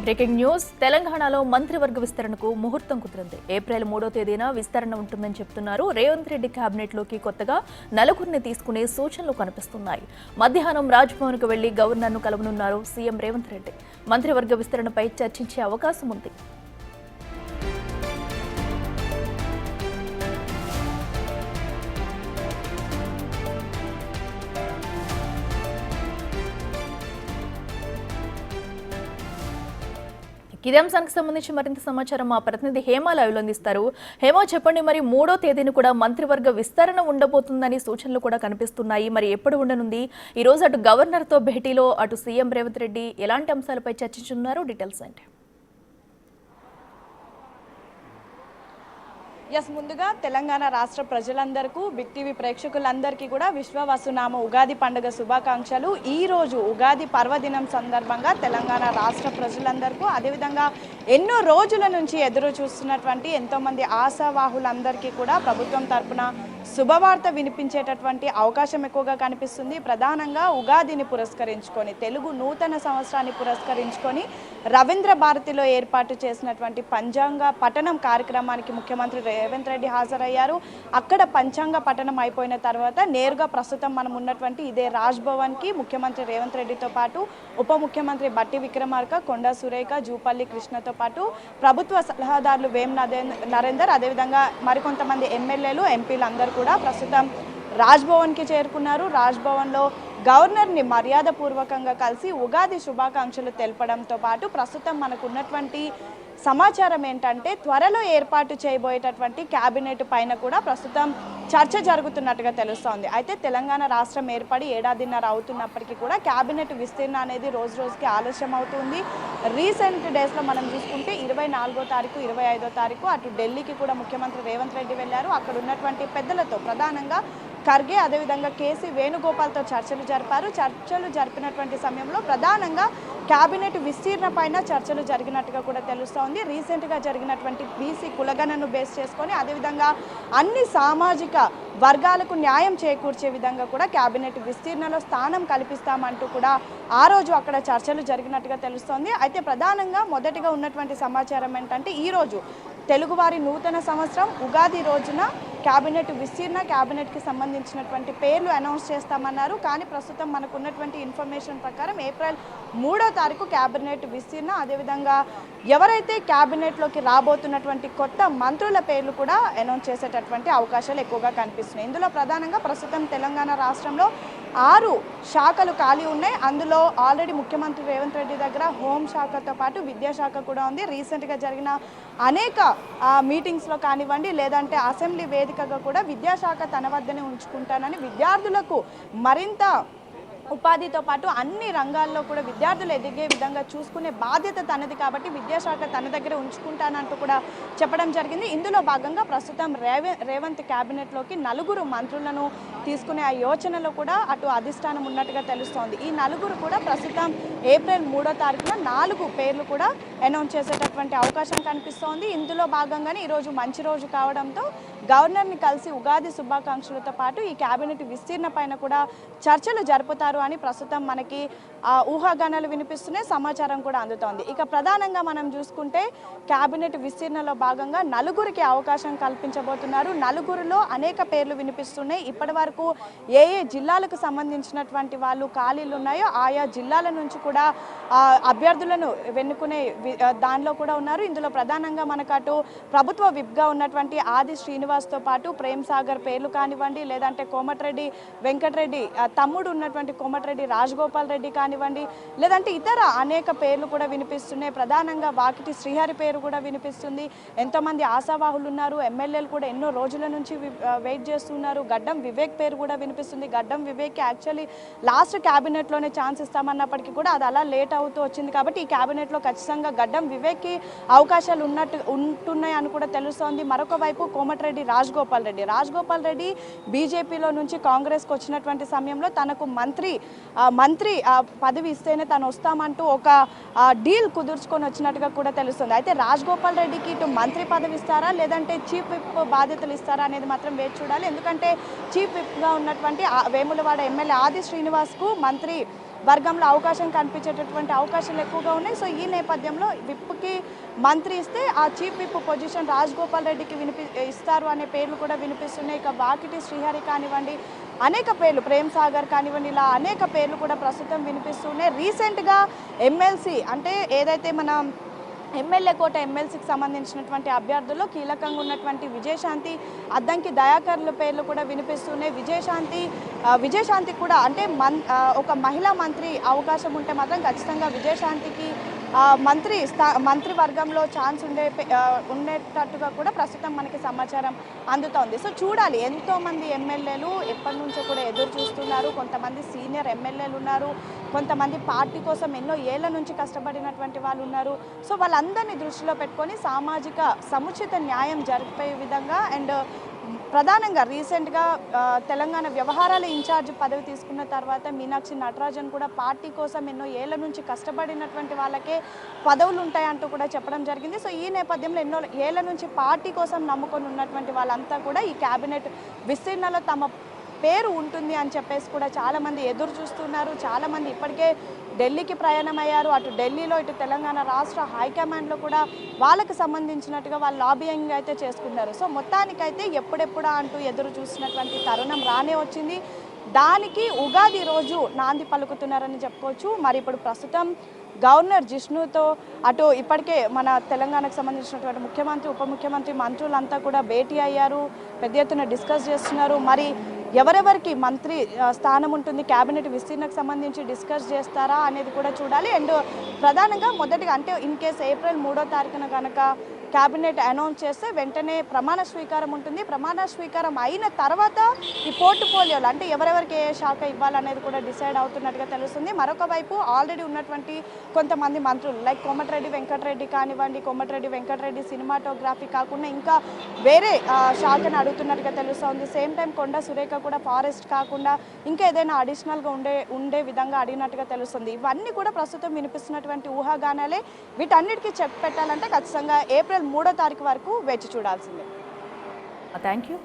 Breaking news తెలంగాణలో మంత్రివర్గ విస్తరణకు ముహూర్తం కుదిరింది. ఏప్రిల్ 3వ తేదీన విస్తరణ ఉంటుందని చెప్తున్నారు. రేవంత్ రెడ్డి కేబినెట్ లోకి కొత్తగా నలుగురిని తీసుకునే సూచనలు కనిపిస్తున్నాయి. మధ్యాహ్నం రాజ్భవన్కు వెళ్లి గవర్నర్ను కలవనున్నారు సీఎం రేవంత్ రెడ్డి. మంత్రివర్గ విస్తరణపై చర్చించే అవకాశం ఉంది. ఇదే అంశానికి సంబంధించి మరింత సమాచారం మా ప్రతినిధి హేమ లైవ్లో అందిస్తారు. హేమ, చెప్పండి, మరి 3వ తేదీని కూడా మంత్రివర్గ విస్తరణ ఉండబోతుందని సూచనలు కూడా కనిపిస్తున్నాయి. మరి ఎప్పుడు ఉండనుంది? ఈ రోజు అటు గవర్నర్తో భేటీలో అటు సీఎం రేవంత్ రెడ్డి ఎలాంటి అంశాలపై చర్చించున్నారు? డీటెయిల్స్ ఏంటి? ముందుగా తెలంగాణ రాష్ట్ర ప్రజలందరికీ, బిగ్ టీవీ ప్రేక్షకులందరికీ కూడా విశ్వవసునామ ఉగాది పండుగ శుభాకాంక్షలు. ఈ రోజు ఉగాది పర్వదినం సందర్భంగా తెలంగాణ రాష్ట్ర ప్రజలందరికీ, అదేవిధంగా ఎన్నో రోజుల నుంచి ఎదురు చూస్తున్నటువంటి ఎంతోమంది ఆశావాహులందరికీ కూడా ప్రభుత్వం తరపున శుభవార్త వినిపించేటటువంటి అవకాశం ఎక్కువగా కనిపిస్తుంది. ప్రధానంగా ఉగాదిని పురస్కరించుకొని, తెలుగు నూతన సంవత్సరాన్ని పురస్కరించుకొని రవీంద్ర భారతిలో ఏర్పాటు చేసినటువంటి పంచాంగ పఠనం కార్యక్రమానికి ముఖ్యమంత్రి రేవంత్ రెడ్డి హాజరయ్యారు. అక్కడ పంచాంగ పఠనం అయిపోయిన తర్వాత నేరుగా ప్రస్తుతం మనం ఉన్నటువంటి ఇదే రాజ్భవన్కి ముఖ్యమంత్రి రేవంత్ రెడ్డితో పాటు ఉప ముఖ్యమంత్రి బట్టి విక్రమార్క, కొండా సురేఖ, జూపల్లి కృష్ణతో పాటు ప్రభుత్వ సలహాదారులు వేం నరేందర్, అదేవిధంగా మరికొంతమంది ఎమ్మెల్యేలు, ఎంపీలు అందరూ కూడా ప్రస్తుతం రాజ్భవన్కి చేరుకున్నారు. రాజ్భవన్లో గవర్నర్ని మర్యాదపూర్వకంగా కలిసి ఉగాది శుభాకాంక్షలు తెలపడంతో పాటు ప్రస్తుతం మనకు ఉన్నటువంటి సమాచారం ఏంటంటే త్వరలో ఏర్పాటు చేయబోయేటటువంటి క్యాబినెట్ పైన కూడా ప్రస్తుతం చర్చ జరుగుతున్నట్టుగా తెలుస్తోంది. అయితే తెలంగాణ రాష్ట్రం ఏర్పడి ఏడాదిన్నర అవుతున్నప్పటికీ కూడా క్యాబినెట్ విస్తీర్ణ అనేది రోజు రోజుకి ఆలస్యం అవుతుంది. రీసెంట్ డేస్లో మనం చూసుకుంటే 24వ తారీఖు, 25వ తారీఖు అటు ఢిల్లీకి కూడా ముఖ్యమంత్రి రేవంత్ రెడ్డి వెళ్ళారు. అక్కడ ఉన్నటువంటి పెద్దలతో, ప్రధానంగా ఖర్గే, అదేవిధంగా కేసీ వేణుగోపాల్తో చర్చలు జరిపారు. చర్చలు జరిపినటువంటి సమయంలో ప్రధానంగా క్యాబినెట్ విస్తీర్ణ పైన చర్చలు జరిగినట్టుగా కూడా తెలుస్తోంది. రీసెంట్గా జరిగినటువంటి బీసీ కులగణను బేస్ చేసుకొని, అదేవిధంగా అన్ని సామాజిక వర్గాలకు న్యాయం చేకూర్చే విధంగా కూడా క్యాబినెట్ విస్తీర్ణలో స్థానం కల్పిస్తామంటూ కూడా ఆ రోజు అక్కడ చర్చలు జరిగినట్టుగా తెలుస్తోంది. అయితే ప్రధానంగా మొదటిగా ఉన్నటువంటి సమాచారం ఏంటంటే ఈరోజు తెలుగువారి నూతన సంవత్సరం ఉగాది రోజున క్యాబినెట్ విస్తీర్ణ, క్యాబినెట్కి సంబంధించినటువంటి పేర్లు అనౌన్స్ చేస్తామన్నారు. కానీ ప్రస్తుతం మనకు ఉన్నటువంటి ఇన్ఫర్మేషన్ ప్రకారం ఏప్రిల్ 3వ తారీఖు క్యాబినెట్ విస్తీర్ణ, అదేవిధంగా ఎవరైతే క్యాబినెట్లోకి రాబోతున్నటువంటి కొత్త మంత్రుల పేర్లు కూడా అనౌన్స్ చేసేటటువంటి అవకాశాలు ఎక్కువగా కనిపిస్తున్నాయి. ఇందులో ప్రధానంగా ప్రస్తుతం తెలంగాణ రాష్ట్రంలో 6 శాఖలు ఖాళీ ఉన్నాయి. అందులో ఆల్రెడీ ముఖ్యమంత్రి రేవంత్ రెడ్డి దగ్గర హోంశాఖతో పాటు విద్యాశాఖ కూడా ఉంది. రీసెంట్గా జరిగిన అనేక మీటింగ్స్లో కానివ్వండి, లేదంటే అసెంబ్లీ వేదికగా కూడా విద్యాశాఖ తన వద్దనే ఉంచుకుంటానని, విద్యార్థులకు మరింత ఉపాధితో పాటు అన్ని రంగాల్లో కూడా విద్యార్థులు ఎదిగే విధంగా చూసుకునే బాధ్యత తనది కాబట్టి విద్యాశాఖ తన దగ్గర ఉంచుకుంటానంటూ కూడా చెప్పడం జరిగింది. ఇందులో భాగంగా ప్రస్తుతం రేవంత్ క్యాబినెట్లోకి 4 మంత్రులను తీసుకునే ఆ యోచనలో కూడా అటు అధిష్టానం ఉన్నట్టుగా తెలుస్తోంది. ఈ 4 కూడా ప్రస్తుతం ఏప్రిల్ 3వ తారీఖున 4 పేర్లు కూడా అనౌన్స్ చేసేటటువంటి అవకాశం కనిపిస్తోంది. ఇందులో భాగంగానే ఈరోజు మంచి రోజు కావడంతో గవర్నర్ని కలిసి ఉగాది శుభాకాంక్షలతో పాటు ఈ క్యాబినెట్ విస్తీర్ణ పైన కూడా చర్చలు జరుపుతారు అని ప్రస్తుతం మనకి ఊహాగానాలు వినిపిస్తున్నాయి, సమాచారం కూడా అందుతోంది. ఇక ప్రధానంగా మనం చూసుకుంటే క్యాబినెట్ విస్తీర్ణలో భాగంగా 4కి అవకాశం కల్పించబోతున్నారు. 4లో అనేక పేర్లు వినిపిస్తున్నాయి. ఇప్పటి వరకు ఏ జిల్లాలకు సంబంధించినటువంటి వాళ్ళు ఖాళీలు ఉన్నాయో ఆయా జిల్లాల నుంచి కూడా అభ్యర్థులను వెన్నుకునే దానిలో కూడా ఉన్నారు. ఇందులో ప్రధానంగా మనకు అటు ప్రభుత్వ విప్గా ఉన్నటువంటి ఆది శ్రీనివాస్తో పాటు ప్రేమ్ సాగర్ పేర్లు కానివ్వండి, లేదంటే కోమటిరెడ్డి వెంకటరెడ్డి తమ్ముడు ఉన్నటువంటి కోమటిరెడ్డి రాజగోపాల్ రెడ్డి కానివ్వండి, లేదంటే ఇతర అనేక పేర్లు కూడా వినిపిస్తున్నాయి. ప్రధానంగా వాకిటి శ్రీహరి పేరు కూడా వినిపిస్తుంది. ఎంతోమంది ఆశావాహులు ఉన్నారు, ఎమ్మెల్యేలు కూడా ఎన్నో రోజుల నుంచి వెయిట్ చేస్తున్నారు. గడ్డం వివేక్ పేరు కూడా వినిపిస్తుంది. గడ్డం వివేక్కి యాక్చువల్లీ లాస్ట్ క్యాబినెట్లోనే ఛాన్స్ ఇస్తామన్నప్పటికీ కూడా అది అలా లేట్ అవుతూ వచ్చింది. కాబట్టి ఈ క్యాబినెట్లో ఖచ్చితంగా గడ్డం వివేక్కి అవకాశాలు ఉంటున్నాయి అని కూడా తెలుస్తోంది. మరొక వైపు కోమటిరెడ్డి రాజగోపాల్ రెడ్డి బీజేపీలో నుంచి కాంగ్రెస్కి వచ్చినటువంటి సమయంలో తనకు మంత్రి పదవి ఇస్తేనే తను వస్తామంటూ ఒక డీల్ కుదుర్చుకొని వచ్చినట్టుగా కూడా తెలుస్తుంది. అయితే రాజగోపాల్ రెడ్డికి ఇటు మంత్రి పదవి ఇస్తారా, లేదంటే చీఫ్ విప్ బాధ్యతలు ఇస్తారా అనేది మాత్రం వేచి చూడాలి. ఎందుకంటే చీఫ్ విప్గా ఉన్నటువంటి వేములవాడ ఎమ్మెల్యే ఆది శ్రీనివాస్కు మంత్రి వర్గంలో అవకాశం కనిపించేటటువంటి అవకాశాలు ఎక్కువగా ఉన్నాయి. సో ఈ నేపథ్యంలో విప్కి మంత్రి ఇస్తే ఆ చీఫ్ విప్ పొజిషన్ రాజగోపాల్ రెడ్డికి ఇస్తారు అనే పేర్లు కూడా వినిపిస్తున్నాయి. ఇక వాకిటి శ్రీహరి కానివ్వండి, అనేక పేర్లు, ప్రేమ్ సాగర్ కానివ్వండి, ఇలా అనేక పేర్లు కూడా ప్రస్తుతం వినిపిస్తున్నాయి. రీసెంట్గా ఎమ్మెల్సీ అంటే ఏదైతే మన ఎమ్మెల్యే కోట ఎమ్మెల్సీకి సంబంధించినటువంటి అభ్యర్థుల్లో కీలకంగా ఉన్నటువంటి విజయశాంతి, అద్దంకి దయాకర్ల పేర్లు కూడా వినిపిస్తున్నాయి. విజయశాంతి కూడా అంటే ఒక మహిళా మంత్రి అవకాశం ఉంటే మాత్రం ఖచ్చితంగా విజయశాంతికి మంత్రి వర్గంలో ఛాన్స్ ఉండేటట్టుగా కూడా ప్రస్తుతం మనకి సమాచారం అందుతోంది. సో చూడాలి, ఎంతోమంది ఎమ్మెల్యేలు ఎప్పటి నుంచో కూడా ఎదురు చూస్తున్నారు. కొంతమంది సీనియర్ ఎమ్మెల్యేలు ఉన్నారు, కొంతమంది పార్టీ కోసం ఎన్నో ఏళ్ల నుంచి కష్టపడినటువంటి వాళ్ళు ఉన్నారు. సో వాళ్ళందరినీ దృష్టిలో పెట్టుకొని సామాజిక సముచిత న్యాయం జరిపే విధంగా అండ్ ప్రధానంగా రీసెంట్గా తెలంగాణ వ్యవహారాల ఇన్ఛార్జ్ పదవి తీసుకున్న తర్వాత మీనాక్షి నటరాజన్ కూడా పార్టీ కోసం ఎన్నో ఏళ్ల నుంచి కష్టపడినటువంటి వాళ్ళకే పదవులు ఉంటాయంటూ కూడా చెప్పడం జరిగింది. సో ఈ నేపథ్యంలో ఎన్నో ఏళ్ల నుంచి పార్టీ కోసం నమ్ముకొని ఉన్నటువంటి వాళ్ళంతా కూడా ఈ క్యాబినెట్ విస్తీర్ణలో తమ పేరు ఉంటుంది అని చెప్పేసి కూడా చాలామంది ఎదురు చూస్తున్నారు. చాలామంది ఇప్పటికే ఢిల్లీకి ప్రయాణమయ్యారు. అటు ఢిల్లీలో ఇటు తెలంగాణ రాష్ట్ర హైకమాండ్లో కూడా వాళ్ళకి సంబంధించినట్టుగా వాళ్ళు లాబియింగ్ అయితే చేసుకున్నారు. సో మొత్తానికైతే ఎప్పుడెప్పుడా అంటూ ఎదురు చూసినటువంటి తరుణం రానే వచ్చింది. దానికి ఉగాది రోజు నాంది పలుకుతున్నారని చెప్పుకోవచ్చు. మరి ఇప్పుడు ప్రస్తుతం గవర్నర్ జిష్ణుతో అటు ఇప్పటికే మన తెలంగాణకు సంబంధించినటువంటి ముఖ్యమంత్రి, ఉప ముఖ్యమంత్రి, మంత్రులంతా కూడా భేటీ అయ్యారు, పెద్ద ఎత్తున డిస్కస్ చేస్తున్నారు. మరి ఎవరెవరికి మంత్రి స్థానం ఉంటుంది, క్యాబినెట్ విస్తీర్ణకు సంబంధించి డిస్కస్ చేస్తారా అనేది కూడా చూడాలి. అండ్ ప్రధానంగా మొదటిగా అంటే ఇన్ కేసు ఏప్రిల్ 3వ తారీఖున కనుక క్యాబినెట్ అనౌన్స్ చేస్తే వెంటనే ప్రమాణ స్వీకారం ఉంటుంది. ప్రమాణ స్వీకారం అయిన తర్వాత ఈ పోర్ట్ఫోలియోలు అంటే ఎవరెవరికి ఏ శాఖ ఇవ్వాలనేది కూడా డిసైడ్ అవుతున్నట్టుగా తెలుస్తుంది. మరొక వైపు ఆల్రెడీ ఉన్నటువంటి కొంతమంది మంత్రులు లైక్ కోమటిరెడ్డి వెంకటరెడ్డి కానివ్వండి, కోమటిరెడ్డి వెంకటరెడ్డి సినిమాటోగ్రఫీ కాకుండా ఇంకా వేరే శాఖను అడుగుతున్నట్టుగా తెలుస్తుంది. సేమ్ టైం కొండ సురేఖ కూడా ఫారెస్ట్ కాకుండా ఇంకా ఏదైనా అడిషనల్గా ఉండే విధంగా అడిగినట్టుగా తెలుస్తుంది. ఇవన్నీ కూడా ప్రస్తుతం వినిపిస్తున్నటువంటి ఊహాగానాలే. వీటన్నిటికీ చెక్ పెట్టాలంటే ఖచ్చితంగా ఏప్రిల్ 3వ తారీఖు వరకు వేచి చూడాల్సిందే. Thank you.